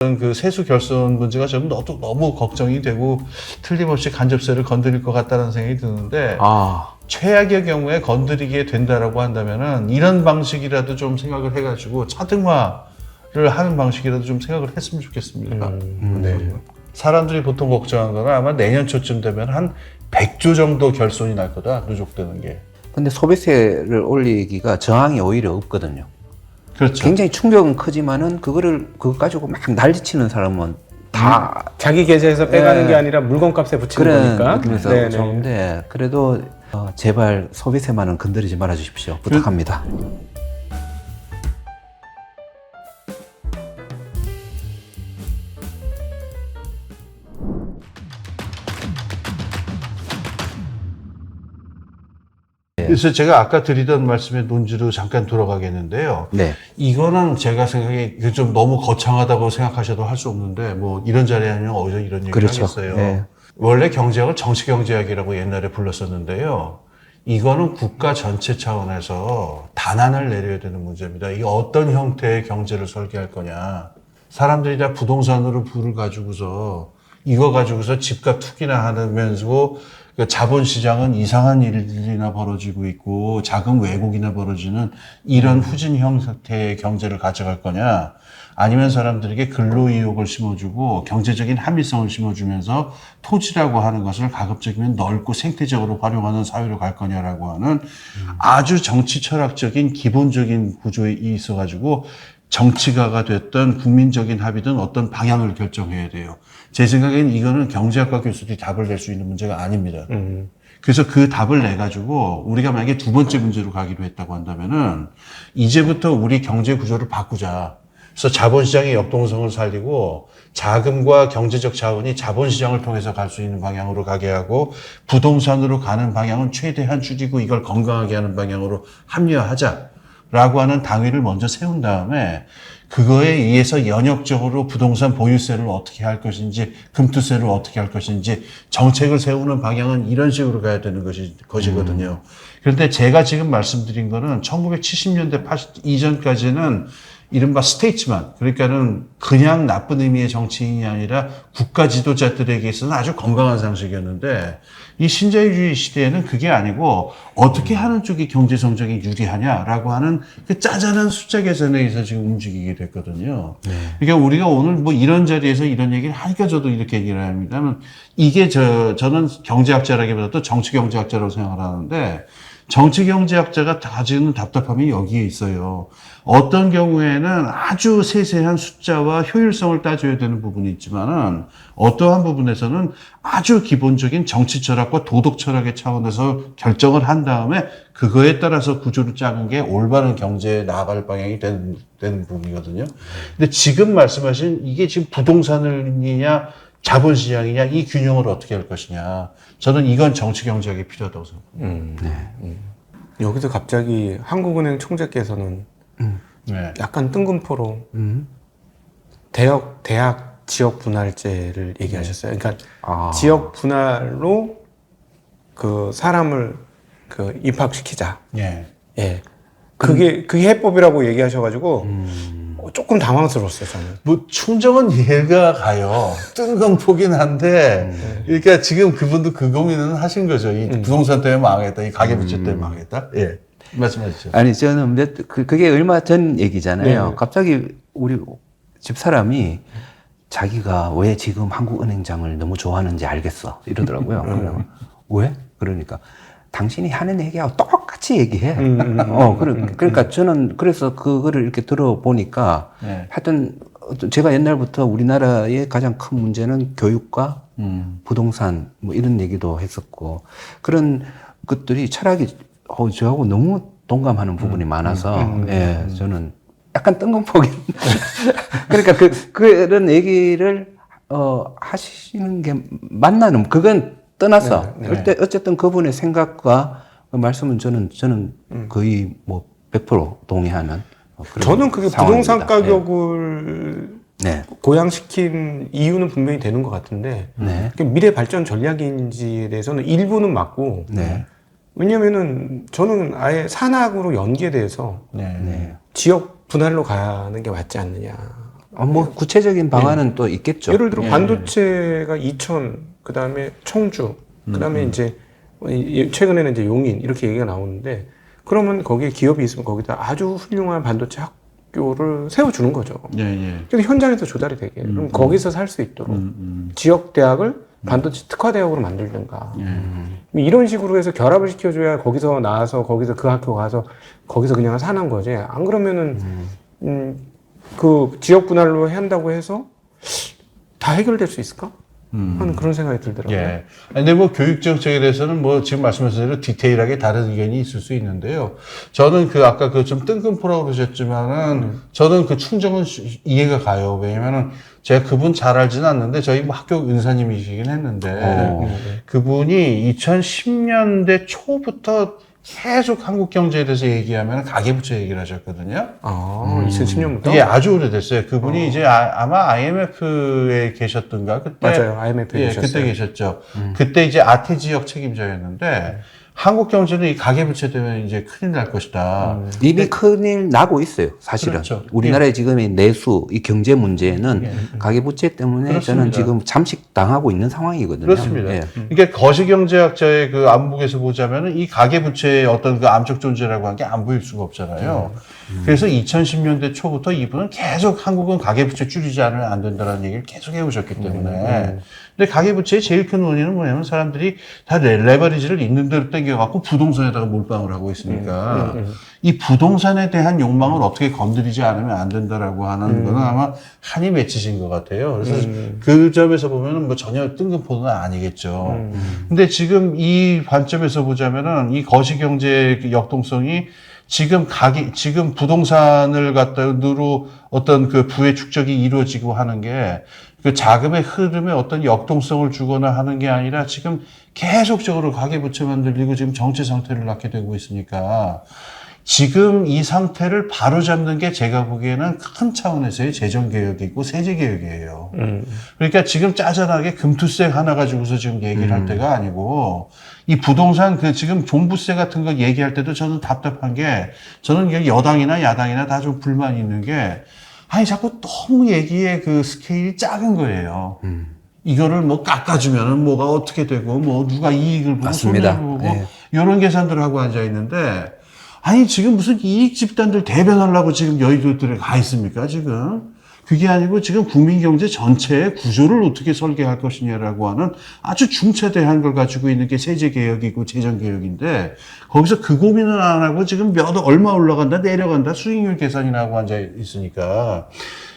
그 세수 결손 문제가 좀 너무 걱정이 되고 틀림없이 간접세를 건드릴 것 같다는 생각이 드는데 최악의 경우에 건드리게 된다라고 한다면은 이런 방식이라도 좀 생각을 해가지고 차등화를 하는 방식이라도 좀 생각을 했으면 좋겠습니다. 네. 사람들이 보통 걱정하는 거는 아마 내년 초쯤 되면 한 100조 정도 결손이 날 거다, 누적되는 게. 근데 소비세를 올리기가 저항이 오히려 없거든요. 그렇죠. 굉장히 충격은 크지만은 그거 가지고 막 난리치는 사람은 다 자기 계좌에서 빼가는 게 아니라 물건값에 붙이는 거니까. 느낌에서 좋은데 그래도 제발 소비세만은 건드리지 말아 주십시오. 부탁합니다. 그래서 제가 아까 드리던 말씀의 논지로 잠깐 돌아가겠는데요. 네. 이거는 제가 생각에 좀 너무 거창하다고 생각하셔도 할 수 없는데, 뭐 이런 자리에 아니면 어디서 이런 얘기를 그렇죠. 하겠어요. 네. 원래 경제학을 정치경제학이라고 옛날에 불렀었는데요. 이거는 국가 전체 차원에서 단안을 내려야 되는 문제입니다. 이게 어떤 형태의 경제를 설계할 거냐. 사람들이 다 부동산으로 부를 가지고서 이거 가지고서 집값 투기나 하면서 자본시장은 이상한 일들이나 벌어지고 있고 자금 왜곡이나 벌어지는 이런 후진 형태의 경제를 가져갈 거냐, 아니면 사람들에게 근로의욕을 심어주고 경제적인 합리성을 심어주면서 토지라고 하는 것을 가급적이면 넓고 생태적으로 활용하는 사회로 갈 거냐라고 하는 아주 정치 철학적인 기본적인 구조에 있어가지고 정치가가 됐든 국민적인 합의든 어떤 방향을 결정해야 돼요. 제 생각에는 이거는 경제학과 교수들이 답을 낼 수 있는 문제가 아닙니다. 그래서 그 답을 내가지고 우리가 만약에 두 번째 문제로 가기로 했다고 한다면은 이제부터 우리 경제 구조를 바꾸자. 그래서 자본시장의 역동성을 살리고 자금과 경제적 자원이 자본시장을 통해서 갈 수 있는 방향으로 가게 하고 부동산으로 가는 방향은 최대한 줄이고 이걸 건강하게 하는 방향으로 합리화하자라고 하는 당위를 먼저 세운 다음에 그거에 의해서 연역적으로 부동산 보유세를 어떻게 할 것인지, 금투세를 어떻게 할 것인지 정책을 세우는 방향은 이런 식으로 가야 되는 것이거든요. 그런데 제가 지금 말씀드린 거는 1970년대 80 이전까지는 이른바 스테이츠만, 그러니까는 그냥 나쁜 의미의 정치인이 아니라 국가 지도자들에게 있어서는 아주 건강한 상식이었는데, 이 신자유주의 시대에는 그게 아니고 어떻게 하는 쪽이 경제 성장에 유리하냐라고 하는 그 짜잘한 숫자 계산에 의해서 지금 움직이게 됐거든요. 그러니까 우리가 오늘 뭐 이런 자리에서 이런 얘기를 하니까 저도 이렇게 얘기를 합니다만, 이게 저는 경제학자라기보다도 정치경제학자라고 생각을 하는데, 정치경제학자가 가지는 답답함이 여기에 있어요. 어떤 경우에는 아주 세세한 숫자와 효율성을 따져야 되는 부분이 있지만은 어떠한 부분에서는 아주 기본적인 정치 철학과 도덕 철학의 차원에서 결정을 한 다음에 그거에 따라서 구조를 짜는 게 올바른 경제에 나아갈 방향이 되는 부분이거든요. 근데 지금 말씀하신 이게 지금 부동산이냐 자본시장이냐 이 균형을 어떻게 할 것이냐. 저는 이건 정치경제학이 필요하다고 생각합니다. 여기서 갑자기 한국은행 총재께서는 약간 뜬금포로 대학 지역 분할제를 얘기하셨어요. 그러니까 지역 분할로 그 사람을 그 입학시키자. 예. 그게 해법이라고 얘기하셔가지고 조금 당황스러웠어요, 저는. 뭐 충정은 이해가 가요. 뜬금포긴 한데, 그러니까 지금 그분도 그 고민은 하신 거죠. 이 부동산 때문에 망했다, 이 가계부채 때문에 망했다. 예, 말씀하시죠. 아니 저는 그게 얼마 전 얘기잖아요. 네. 갑자기 우리 집사람이 자기가 왜 지금 한국은행장을 너무 좋아하는지 알겠어 이러더라고요. 그래서 왜? 그러니까 당신이 하는 얘기하고 똑같이 얘기해. 그러니까 저는 그래서 그거를 이렇게 들어보니까 하여튼 제가 옛날부터 우리나라의 가장 큰 문제는 교육과 부동산 뭐 이런 얘기도 했었고 그런 것들이 철학이 저하고 너무 동감하는 부분이 많아서 예, 저는 약간 뜬금포긴 그러니까 그런 얘기를 하시는 게 맞나는 그건 떠나서 어쨌든 그분의 생각과 그 말씀은 저는 거의 뭐 100% 동의하는 그런 저는 그게 상황입니다. 부동산 가격을 고양시킨 이유는 분명히 되는 것 같은데 그게 미래 발전 전략인지에 대해서는 일부는 맞고 왜냐면은 저는 아예 산학으로 연계돼서 지역 분할로 가는 게 맞지 않느냐. 뭐 구체적인 방안은 또 있겠죠. 예를 들어 반도체가 이천, 그다음에 청주, 그다음에 이제 최근에는 이제 용인 이렇게 얘기가 나오는데 그러면 거기에 기업이 있으면 거기다 아주 훌륭한 반도체 학교를 세워주는 거죠. 근데 현장에서 조달이 되게 그럼 거기서 살 수 있도록 지역 대학을 반도체 특화 대학으로 만들든가 이런 식으로 해서 결합을 시켜줘야 거기서 나와서 거기서 그 학교 가서 거기서 그냥 사는 거지. 안 그러면은 그 지역 분할로 한다고 해서 다 해결될 수 있을까? 하는 그런 생각이 들더라고요. 예. 근데 뭐 교육 정책에 대해서는 뭐 지금 말씀하신 대로 디테일하게 다른 의견이 있을 수 있는데요. 저는 그 아까 그 좀 뜬금포라고 그러셨지만은 저는 그 충정은 이해가 가요. 왜냐면은 제가 그분 잘 알지는 않는데 저희 뭐 학교 은사님이시긴 했는데 그분이 2010년대 초부터 계속 한국 경제에 대해서 얘기하면 가계부채 얘기를 하셨거든요. 2010년부터? 예, 아주 오래됐어요. 그분이 이제 아마 IMF에 계셨던가 그때 맞아요, IMF에 계셨어요. 그때 계셨죠. 그때 이제 아태 지역 책임자였는데 한국 경제는 이 가계부채 때문에 이제 큰일 날 것이다. 이미 큰일 나고 있어요, 사실은. 그렇죠. 우리나라의 지금의 내수, 이 경제 문제는 가계부채 때문에 그렇습니다. 저는 지금 잠식당하고 있는 상황이거든요. 그렇습니다. 예. 그러니까 거시경제학자의 그 안목에서 보자면은 이 가계부채의 어떤 그 암적 존재라고 한 게 안 보일 수가 없잖아요. 그래서 2010년대 초부터 이분은 계속 한국은 가계부채 줄이지 않으면 안 된다는 얘기를 계속 해오셨기 때문에. 근데 가계부채의 제일 큰 원인은 뭐냐면 사람들이 다 레버리지를 있는 대로 땡겨갖고 부동산에다가 몰빵을 하고 있으니까 이 부동산에 대한 욕망을 어떻게 건드리지 않으면 안 된다라고 하는 거는 아마 한이 맺히신 것 같아요. 그래서 그 점에서 보면은 뭐 전혀 뜬금포는 아니겠죠. 근데 지금 이 관점에서 보자면은 이 거시경제의 역동성이 지금 부동산을 갖다로 어떤 그 부의 축적이 이루어지고 하는 게 그 자금의 흐름에 어떤 역동성을 주거나 하는 게 아니라 지금 계속적으로 가계부채만 늘리고 지금 정체 상태를 낳게 되고 있으니까 지금 이 상태를 바로잡는 게 제가 보기에는 큰 차원에서의 재정개혁이고 세제개혁이에요. 그러니까 지금 짜잘하게 금투세 하나 가지고서 지금 얘기를 할 때가 아니고 이 부동산 지금 종부세 같은 거 얘기할 때도 저는 답답한 게 저는 여당이나 야당이나 다 좀 불만이 있는 게 아니 자꾸 너무 얘기의 그 스케일이 작은 거예요. 이거를 뭐 깎아주면은 뭐가 어떻게 되고 뭐 누가 이익을 보고 맞습니다. 손해를 보고 네. 이런 계산들을 하고 앉아 있는데 아니 지금 무슨 이익 집단들 대변하려고 지금 여의도들에 가 있습니까 지금? 그게 아니고 지금 국민경제 전체의 구조를 어떻게 설계할 것이냐라고 하는 아주 중차대한 걸 가지고 있는 게 세제개혁이고 재정개혁인데 거기서 그 고민을 안 하고 지금 얼마 올라간다 내려간다 수익률 계산이나 하고 앉아 있으니까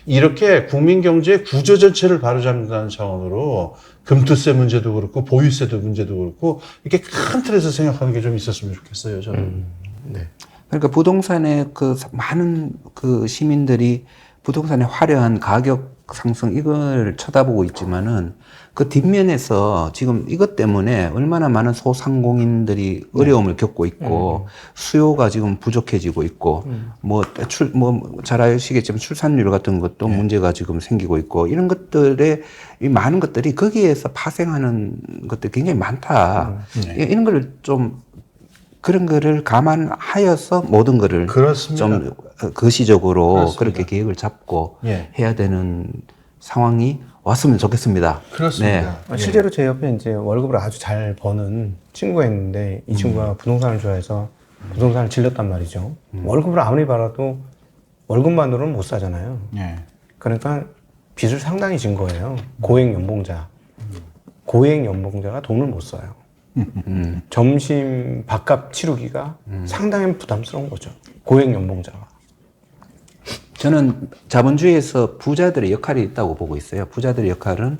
이렇게 국민경제의 구조 전체를 바로잡는다는 차원으로 금투세 문제도 그렇고 보유세도 문제도 그렇고 이렇게 큰 틀에서 생각하는 게 좀 있었으면 좋겠어요 저는. 네. 그러니까 부동산의 그 많은 그 시민들이 부동산의 화려한 가격 상승 이걸 쳐다보고 있지만은 그 뒷면에서 지금 이것 때문에 얼마나 많은 소상공인들이 어려움을 겪고 있고 수요가 지금 부족해지고 있고 뭐 잘 아시겠지만 출산율 같은 것도 문제가 지금 생기고 있고 이런 것들의 이 많은 것들이 거기에서 파생하는 것들이 굉장히 많다. 이런 걸 좀 그런 거를 감안하여서 모든 거를 그렇습니다. 좀 거시적으로 그렇습니다. 그렇게 계획을 잡고 예. 해야 되는 상황이 왔으면 좋겠습니다. 그렇습니다. 네. 실제로 제 옆에 이제 월급을 아주 잘 버는 친구가 있는데 이 친구가 부동산을 좋아해서 부동산을 질렀단 말이죠. 월급을 아무리 벌어도 월급만으로는 못 사잖아요. 예. 그러니까 빚을 상당히 진 거예요. 고액 연봉자. 고액 연봉자가 돈을 못 써요. 점심 밥값 치르기가 상당히 부담스러운 거죠. 고액 연봉자가. 저는 자본주의에서 부자들의 역할이 있다고 보고 있어요. 부자들의 역할은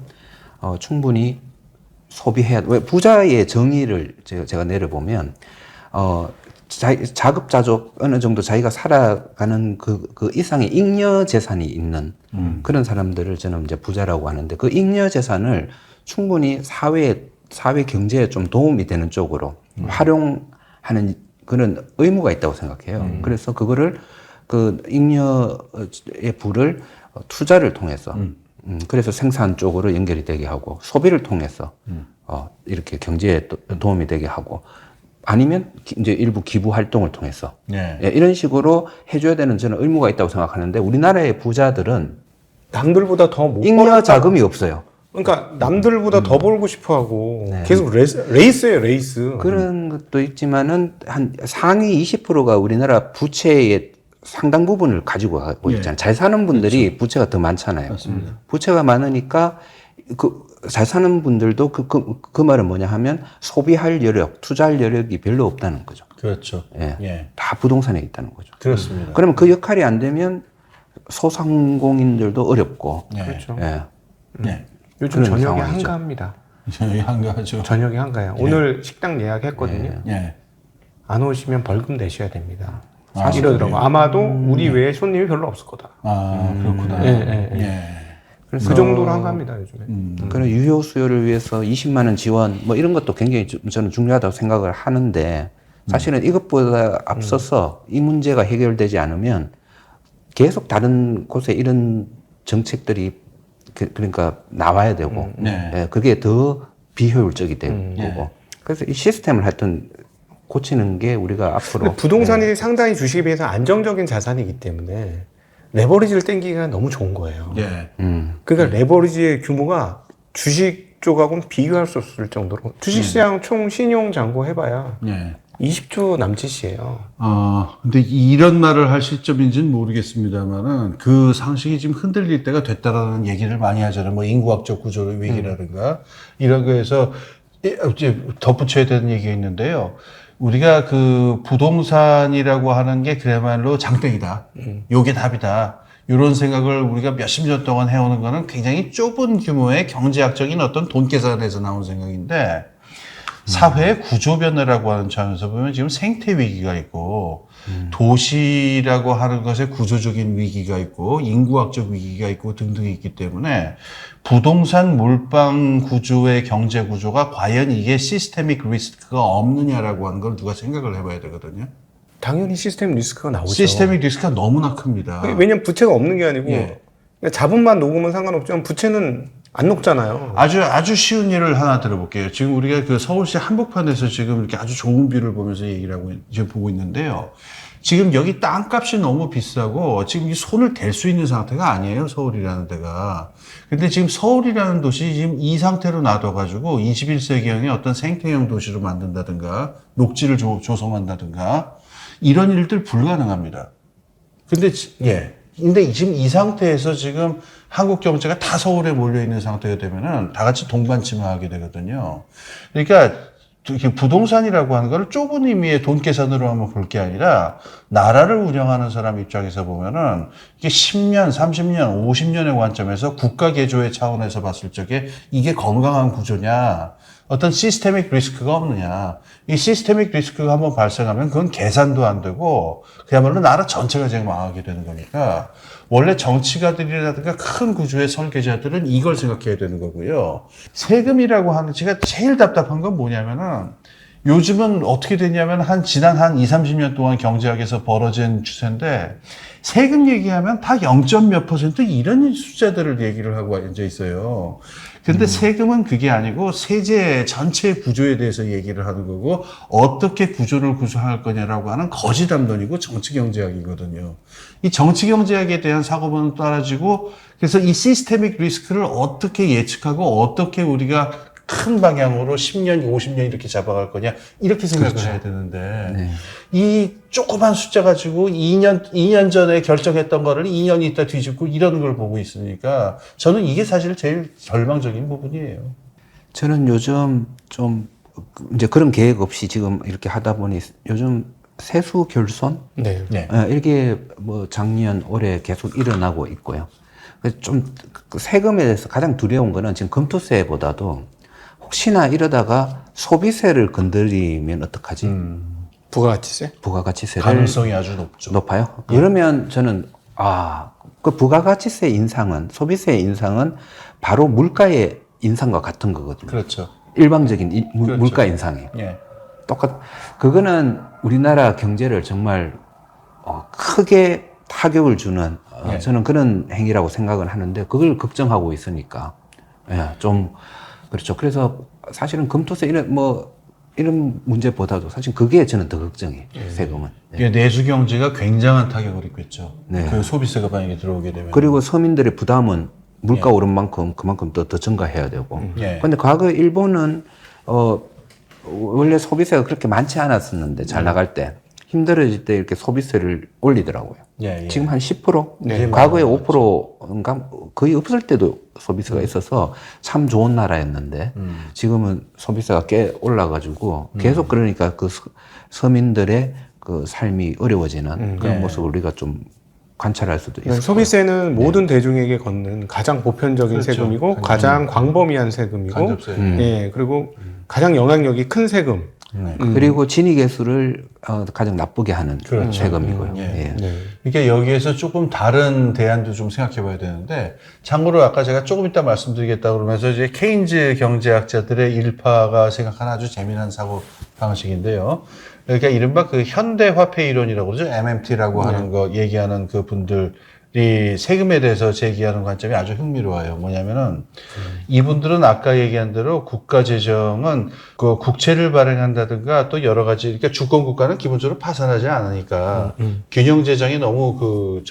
충분히 소비해야. 왜 부자의 정의를 제가 내려보면 자급자족 어느 정도 자기가 살아가는 그 이상의 잉여 재산이 있는 그런 사람들을 저는 이제 부자라고 하는데 그 잉여 재산을 충분히 사회 경제에 좀 도움이 되는 쪽으로 활용하는 그런 의무가 있다고 생각해요. 그래서 그거를 그 잉여의 부를 투자를 통해서 그래서 생산 쪽으로 연결이 되게 하고 소비를 통해서 이렇게 경제에 도움이 되게 하고 아니면 이제 일부 기부 활동을 통해서 네. 이런 식으로 해줘야 되는 저는 의무가 있다고 생각하는데 우리나라의 부자들은 남들보다 더 못 잉여 벌었다. 자금이 없어요. 그러니까 남들보다 더 벌고 싶어하고 네. 계속 레이스예요, 레이스. 그런 것도 있지만은 한 상위 20%가 우리나라 부채의 상당 부분을 가지고 가고 있잖아요. 잘 사는 분들이 부채가 더 많잖아요. 맞습니다. 부채가 많으니까 잘 사는 분들도 그 말은 뭐냐 하면 소비할 여력, 투자할 여력이 별로 없다는 거죠. 그렇죠. 예. 예. 다 부동산에 있다는 거죠. 그렇습니다. 그러면 그 역할이 안 되면 소상공인들도 어렵고. 예. 그렇죠. 예. 예. 요즘 그런 저녁에 상황이죠. 한가합니다. 저희 한가하죠. 저녁에 한가해요. 오늘 식당 예약했거든요. 예. 안 오시면 벌금 내셔야 됩니다. 아, 이러더라고. 아마도 우리 외에 손님이 별로 없을 거다. 아, 그렇구나. 예. 그래서 그 정도로 한가합니다, 요즘에. 그런 유효 수요를 위해서 20만 원 지원 뭐 이런 것도 굉장히 저는 중요하다고 생각을 하는데 사실은 이것보다 앞서서 이 문제가 해결되지 않으면 계속 다른 곳에 이런 정책들이 그러니까 나와야 되고 네. 예, 그게 더 비효율적이 되고 네. 그래서 이 시스템을 하여튼 고치는 게 우리가 앞으로 근데 부동산이 상당히 주식에 비해서 안정적인 자산이기 때문에 레버리지를 땡기기가 너무 좋은 거예요. 예. 그러니까 레버리지의 규모가 주식 쪽하고는 비교할 수 없을 정도로 주식시장 총 신용 잔고 해봐야 예. 20조 남짓이에요. 근데 이런 말을 할 시점인지는 모르겠습니다만은 그 상식이 지금 흔들릴 때가 됐다라는 얘기를 많이 하잖아요. 뭐 인구학적 구조의 위기라든가 이런 거에서 이제 덧붙여야 되는 얘기가 있는데요. 우리가 그 부동산이라고 하는 게 그야말로 장땡이다. 요게 답이다. 이런 생각을 우리가 몇십 년 동안 해오는 거는 굉장히 좁은 규모의 경제학적인 어떤 돈 계산에서 나온 생각인데 사회의 구조 변화라고 하는 차원에서 보면 지금 생태 위기가 있고 도시라고 하는 것의 구조적인 위기가 있고 인구학적 위기가 있고 등등이 있기 때문에 부동산 몰빵 구조의 경제 구조가 과연 이게 시스테믹 리스크가 없느냐라고 하는 걸 누가 생각을 해봐야 되거든요. 당연히 시스템 리스크가 나오죠. 시스테믹 리스크가 너무나 큽니다. 왜냐면 부채가 없는 게 아니고 예. 그냥 자본만 녹으면 상관없지만 부채는 안 녹잖아요. 아주 쉬운 예를 하나 들어볼게요. 지금 우리가 그 서울시 한복판에서 지금 이렇게 아주 좋은 뷰를 보면서 얘기를 하고 지금 보고 있는데요. 지금 여기 땅값이 너무 비싸고 지금 이 손을 댈 수 있는 상태가 아니에요. 서울이라는 데가. 근데 지금 서울이라는 도시 지금 이 상태로 놔둬가지고 21세기형의 어떤 생태형 도시로 만든다든가 녹지를 조성한다든가 이런 일들 불가능합니다. 근데 근데 지금 이 상태에서 지금 한국 경제가 다 서울에 몰려 있는 상태가 되면은 다 같이 동반침하게 되거든요. 그러니까 부동산이라고 하는 걸 좁은 의미의 돈 계산으로 한번 볼 게 아니라 나라를 운영하는 사람 입장에서 보면은 이게 10년, 30년, 50년의 관점에서 국가 개조의 차원에서 봤을 적에 이게 건강한 구조냐, 어떤 시스테믹 리스크가 없느냐. 이 시스테믹 리스크가 한번 발생하면 그건 계산도 안 되고 그야말로 나라 전체가 지금 망하게 되는 거니까 원래 정치가들이라든가 큰 구조의 설계자들은 이걸 생각해야 되는 거고요. 세금이라고 하는 제가 제일 답답한 건 뭐냐면은 요즘은 어떻게 되냐면 지난 한 20, 30년 동안 경제학에서 벌어진 추세인데 세금 얘기하면 다 0몇 % 이런 숫자들을 얘기를 하고 앉아 있어요. 근데 세금은 그게 아니고 세제 전체 구조에 대해서 얘기를 하는 거고 어떻게 구조를 구성할 거냐라고 하는 거짓 담론이고 정치경제학이거든요. 이 정치경제학에 대한 사고방은 떨어지고 그래서 이 시스테믹 리스크를 어떻게 예측하고 어떻게 우리가 큰 방향으로 10년, 50년 이렇게 잡아갈 거냐 이렇게 생각을 해야 되는데 이 조그만 숫자 가지고 2년 전에 결정했던 거를 2년 있다 뒤집고 이런 걸 보고 있으니까 저는 이게 사실 제일 절망적인 부분이에요. 저는 요즘 좀 이제 그런 계획 없이 지금 이렇게 하다 보니 요즘 세수 결손 네. 이렇게 뭐 작년 올해 계속 일어나고 있고요. 그래서 좀 세금에 대해서 가장 두려운 거는 지금 금투세보다도 혹시나 이러다가 소비세를 건드리면 어떡하지? 부가가치세? 부가가치세를 가능성이 아주 높죠. 높아요. 그러면 저는 그 부가가치세 인상은 소비세 인상은 바로 물가의 인상과 같은 거거든요. 그렇죠. 일방적인 그렇죠. 물가 인상이에요. 예. 그거는 우리나라 경제를 정말 크게 타격을 주는 예. 저는 그런 행위라고 생각을 하는데 그걸 걱정하고 있으니까 좀 그렇죠. 그래서 사실은 금투세 이런 이런 문제보다도 사실 그게 저는 더 걱정이에요. 세금은. 이게 내수 경제가 굉장한 타격을 입겠죠. 네. 그 소비세가 만약에 들어오게 되면. 그리고 서민들의 부담은 물가 오른 만큼 그만큼 더 증가해야 되고. 예. 근데 과거 일본은 원래 소비세가 그렇게 많지 않았었는데 잘 나갈 때 힘들어질 때 이렇게 소비세를 올리더라고요. 예, 예. 지금 한 10%? 네, 과거에 5%인가 거의 없을 때도 소비세가 있어서 참 좋은 나라였는데 지금은 소비세가 꽤 올라가지고 계속 그러니까 그 서민들의 그 삶이 어려워지는 그런 네. 모습을 우리가 좀 관찰할 수도 있어요. 그러니까 소비세는 모든 대중에게 걷는 가장 보편적인 그렇죠. 세금이고 가장 광범위한 세금이고 간접세. 예, 그리고 가장 영향력이 큰 세금. 네. 그리고 진위계수를 가장 나쁘게 하는 그렇죠. 세금이고요. 예. 예. 네. 이게 여기에서 조금 다른 대안도 좀 생각해 봐야 되는데, 참고로 아까 제가 조금 이따 말씀드리겠다 그러면서 이제 케인즈 경제학자들의 일파가 생각하는 아주 재미난 사고 방식인데요. 그러니까 이른바 그 현대화폐 이론이라고 그러죠. MMT라고 하는 거 얘기하는 그 분들이 세금에 대해서 제기하는 관점이 아주 흥미로워요. 뭐냐면은 이분들은 아까 얘기한 대로 국가 재정은 그 국채를 발행한다든가 또 여러 가지, 그러니까 주권 국가는 기본적으로 파산하지 않으니까 균형 재정이 너무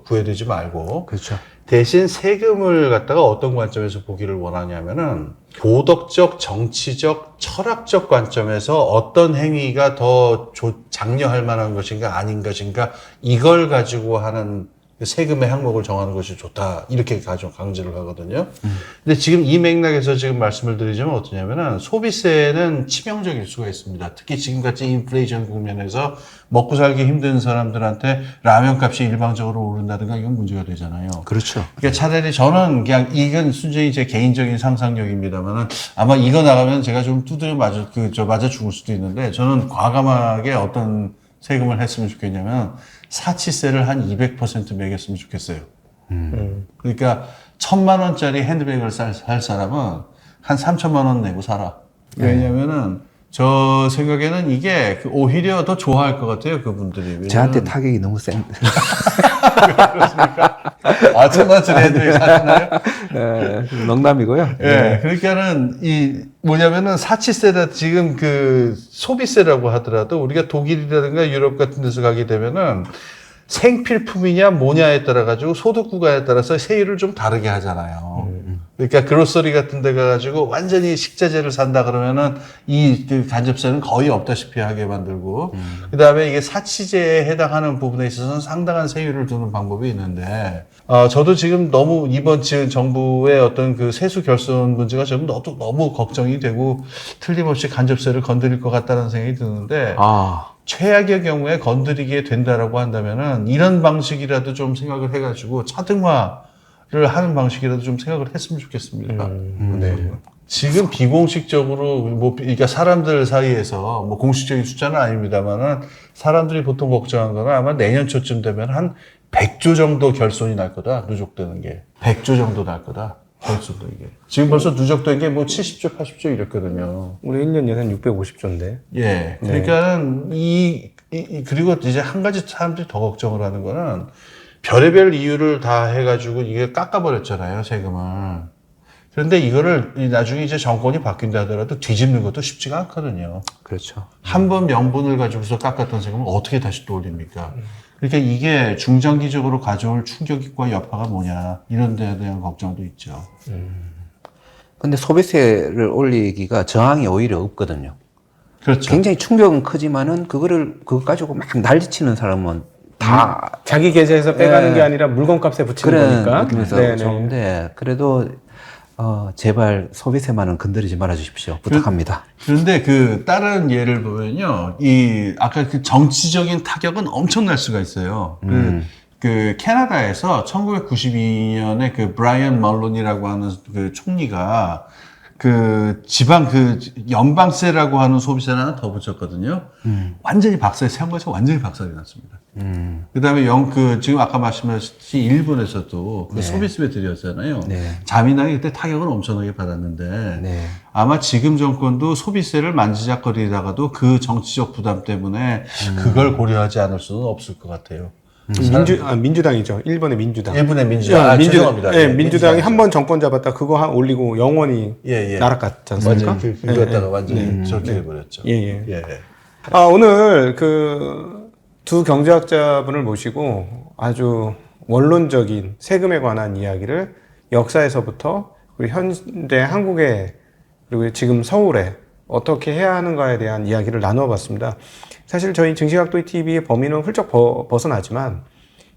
구애되지 말고 그렇죠. 대신 세금을 갖다가 어떤 관점에서 보기를 원하냐면은 도덕적, 정치적, 철학적 관점에서 어떤 행위가 더 장려할 만한 것인가 아닌 것인가 이걸 가지고 하는 세금의 항목을 정하는 것이 좋다. 이렇게 강조를 하거든요. 근데 지금 이 맥락에서 지금 말씀을 드리자면 어떠냐면은 소비세는 치명적일 수가 있습니다. 특히 지금같이 인플레이션 국면에서 먹고 살기 힘든 사람들한테 라면 값이 일방적으로 오른다든가 이건 문제가 되잖아요. 그렇죠. 그러니까 차라리 저는 그냥 이건 순전히 제 개인적인 상상력입니다만은 아마 이거 나가면 제가 좀 두드려 맞아 죽을 수도 있는데 저는 과감하게 어떤 세금을 했으면 좋겠냐면 사치세를 한 200% 매겼으면 좋겠어요. 그러니까 1,000만 원짜리 핸드백을 살 사람은 한 3,000만 원 내고 살아. 왜냐면은 저 생각에는 이게 오히려 더 좋아할 것 같아요, 그분들이. 저한테 타격이 너무 센. 아, 1,000만원짜리 핸드백 사시나요? 농담이고요. 예, 그러니까는 뭐냐면은 사치세다 지금 그 소비세라고 하더라도 우리가 독일이라든가 유럽 같은 데서 가게 되면은 생필품이냐 뭐냐에 따라 가지고 소득 구간에 따라서 세율을 좀 다르게 하잖아요. 그러니까 그로서리 같은 데 가가지고 완전히 식자재를 산다 그러면은 그 간접세는 거의 없다시피 하게 만들고 그 다음에 이게 사치제에 해당하는 부분에 있어서는 상당한 세율을 두는 방법이 있는데 저도 지금 너무 이번 지금 정부의 어떤 그 세수 결손 문제가 지금 너무 걱정이 되고 틀림없이 간접세를 건드릴 것 같다는 생각이 드는데 최악의 경우에 건드리게 된다라고 한다면은 이런 방식이라도 좀 생각을 해가지고 차등화를 하는 방식이라도 좀 생각을 했으면 좋겠습니다. 네. 지금 비공식적으로 그러니까 사람들 사이에서 공식적인 숫자는 아닙니다만은 사람들이 보통 걱정한 거는 아마 내년 초쯤 되면 한 100조 정도 결손이 날 거다. 누적되는 게 100조 정도 날 거다. 결손도 이게 지금 벌써 누적된 게 70조, 80조 이랬거든요. 우리 1년 예산 650조인데. 예. 그러니까는 그리고 이제 한 가지 사람들이 더 걱정을 하는 거는 별의별 이유를 다 해가지고 이게 깎아버렸잖아요, 세금을. 그런데 이거를 나중에 이제 정권이 바뀐다 하더라도 뒤집는 것도 쉽지가 않거든요. 그렇죠. 한 번 명분을 가지고서 깎았던 세금을 어떻게 다시 또 올립니까? 그러니까 이게 중장기적으로 가져올 충격과 여파가 뭐냐, 이런 데에 대한 걱정도 있죠. 근데 소비세를 올리기가 저항이 오히려 없거든요. 그렇죠. 굉장히 충격은 크지만은 그거 가지고 막 난리치는 사람은 다 자기 계좌에서 빼가는 게 아니라 물건값에 붙이는 그런 거니까. 느낌에서 네네. 좋은데 그래도 제발 소비세만은 건드리지 말아 주십시오. 부탁합니다. 그런데 다른 예를 보면요. 아까 그 정치적인 타격은 엄청날 수가 있어요. 그 캐나다에서 1992년에 그 브라이언 멀론이라고 하는 그 총리가 연방세라고 하는 소비세를 하나 더 붙였거든요. 완전히 세운 완전히 박살이 났습니다. 그 다음에 지금 아까 말씀하셨듯이 일본에서도 그 소비세 들였잖아요. 네. 자민당이 그때 타격을 엄청나게 받았는데 네. 아마 지금 정권도 소비세를 만지작거리다가도 그 정치적 부담 때문에 그걸 고려하지 않을 수는 없을 것 같아요. 민주당이죠. 일본의 민주당. 일본의 민주당. 죄송합니다. 예, 민주당이 한 번 정권 잡았다 그거 올리고 영원히 나락갔지 않습니까? 맞아요. 그랬다가 완전히 저렇게 돼버렸죠. 예. 오늘 그 두 경제학자분을 모시고 아주 원론적인 세금에 관한 이야기를 역사에서부터 그리고 현대 한국에 그리고 지금 서울에 어떻게 해야 하는가에 대한 이야기를 나누어 봤습니다. 사실 저희 증시각도의 TV의 범위는 훌쩍 벗어나지만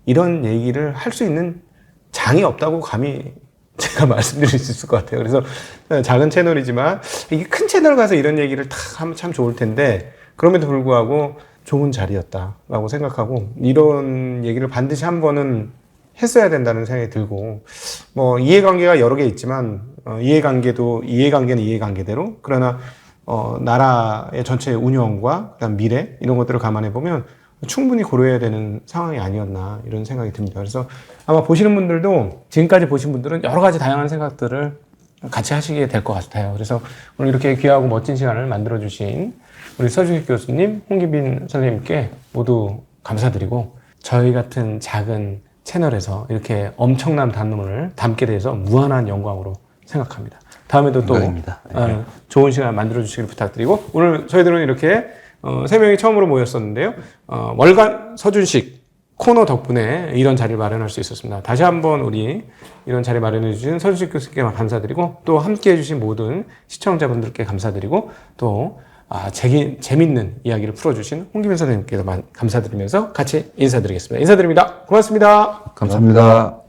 이런 얘기를 할 수 있는 장이 없다고 감히 제가 말씀드릴 수 있을 것 같아요. 그래서 작은 채널이지만 이게 큰 채널 가서 이런 얘기를 탁 하면 참 좋을 텐데 그럼에도 불구하고 좋은 자리였다라고 생각하고 이런 얘기를 반드시 한 번은 했어야 된다는 생각이 들고 뭐 이해관계가 여러 개 있지만 이해관계는 이해관계대로 그러나 나라의 전체 운영과 그다음 미래 이런 것들을 감안해 보면 충분히 고려해야 되는 상황이 아니었나 이런 생각이 듭니다. 그래서 아마 보시는 분들도 지금까지 보신 분들은 여러 가지 다양한 생각들을 같이 하시게 될 것 같아요. 그래서 오늘 이렇게 귀하고 멋진 시간을 만들어 주신 우리 서준익 교수님, 홍기빈 선생님께 모두 감사드리고 저희 같은 작은 채널에서 이렇게 엄청난 단문을 담게 돼서 무한한 영광으로 생각합니다. 다음에도 또 좋은 시간 만들어 주시길 부탁드리고 오늘 저희들은 이렇게 세 명이 처음으로 모였었는데요. 월간 서준식 코너 덕분에 이런 자리를 마련할 수 있었습니다. 다시 한번 우리 이런 자리 마련해 주신 서준식 교수님께 감사드리고 또 함께 해주신 모든 시청자분들께 감사드리고 또 재밌는 이야기를 풀어주신 홍기빈 선생님께도 감사드리면서 같이 인사드리겠습니다. 인사드립니다. 고맙습니다. 감사합니다.